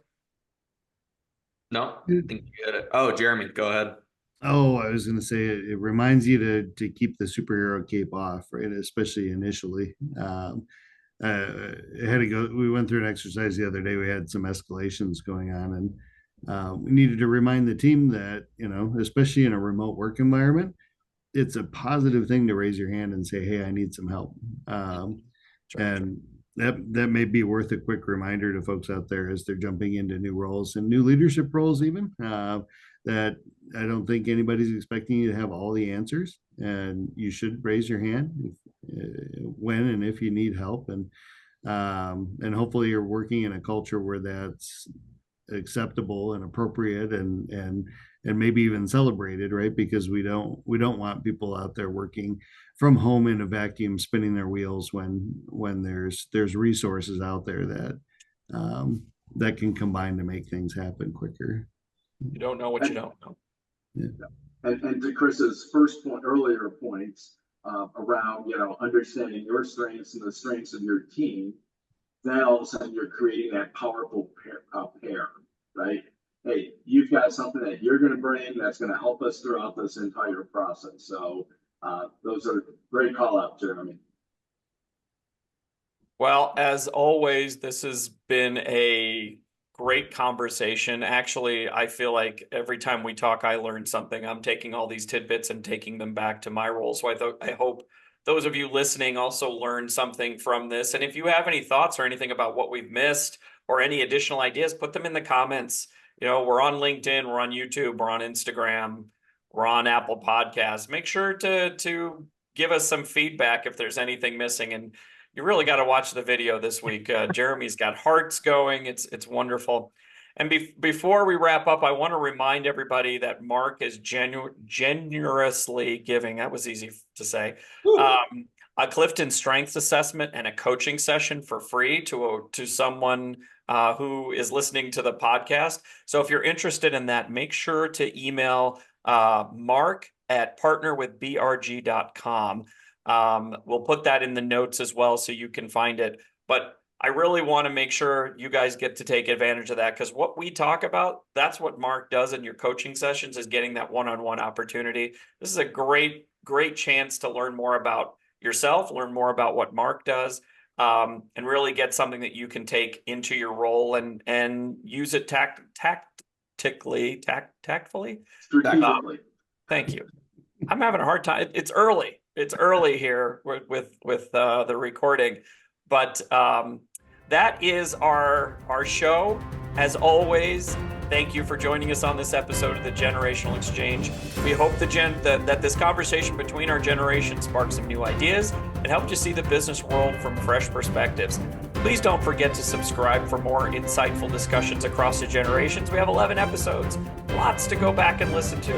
No, I think you get it. Oh, Jeremy, go ahead. Oh, I was going to say it reminds you to keep the superhero cape off, right? Especially initially. I had to go. We went through an exercise the other day. We had some escalations going on, and we needed to remind the team that, especially in a remote work environment, it's a positive thing to raise your hand and say, "Hey, I need some help." And that may be worth a quick reminder to folks out there as they're jumping into new roles and new leadership roles, even that I don't think anybody's expecting you to have all the answers, and you should raise your hand when and if you need help, and hopefully you're working in a culture where that's acceptable and appropriate and maybe even celebrated, right? Because we don't want people out there working from home in a vacuum, spinning their wheels when there's resources out there that can combine to make things happen quicker. You don't know what you don't know. Yeah. And to Chris's first point, earlier points around, understanding your strengths and the strengths of your team, then all of a sudden you're creating that powerful pair, right? Hey, you've got something that you're going to bring that's going to help us throughout this entire process. So those are great call out, Jeremy. Well, as always, this has been a great conversation. Actually, I feel like every time we talk, I learn something. I'm taking all these tidbits and taking them back to my role. So I hope those of you listening also learned something from this. And if you have any thoughts or anything about what we've missed or any additional ideas, put them in the comments. We're on LinkedIn, we're on YouTube, we're on Instagram, we're on Apple Podcasts. Make sure to give us some feedback if there's anything missing. And you really got to watch the video this week. Jeremy's got hearts going. It's wonderful. And before we wrap up, I want to remind everybody that Mark is generously giving. That was easy to say. A Clifton Strengths Assessment and a coaching session for free to someone who is listening to the podcast. So if you're interested in that, make sure to email Mark at partnerwithbrg.com. We'll put that in the notes as well so you can find it. But I really want to make sure you guys get to take advantage of that, because what we talk about, that's what Mark does in your coaching sessions, is getting that one-on-one opportunity. This is a great chance to learn more about yourself, learn more about what Mark does, and really get something that you can take into your role and use it tactfully. Strategically. Thank you. I'm having a hard time. It's early. It's early here with the recording, but that is our show. As always, thank you for joining us on this episode of the Generational Exchange. We hope that this conversation between our generations sparked some new ideas and helped you see the business world from fresh perspectives. Please don't forget to subscribe for more insightful discussions across the generations. We have 11 episodes, lots to go back and listen to.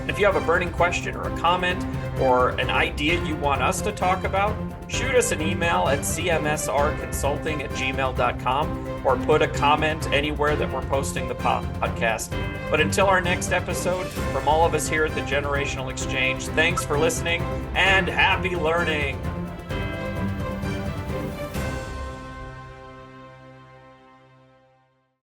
If you have a burning question or a comment or an idea you want us to talk about, shoot us an email at cmsrconsulting@gmail.com or put a comment anywhere that we're posting the podcast. But until our next episode, from all of us here at the Generational Exchange, thanks for listening and happy learning.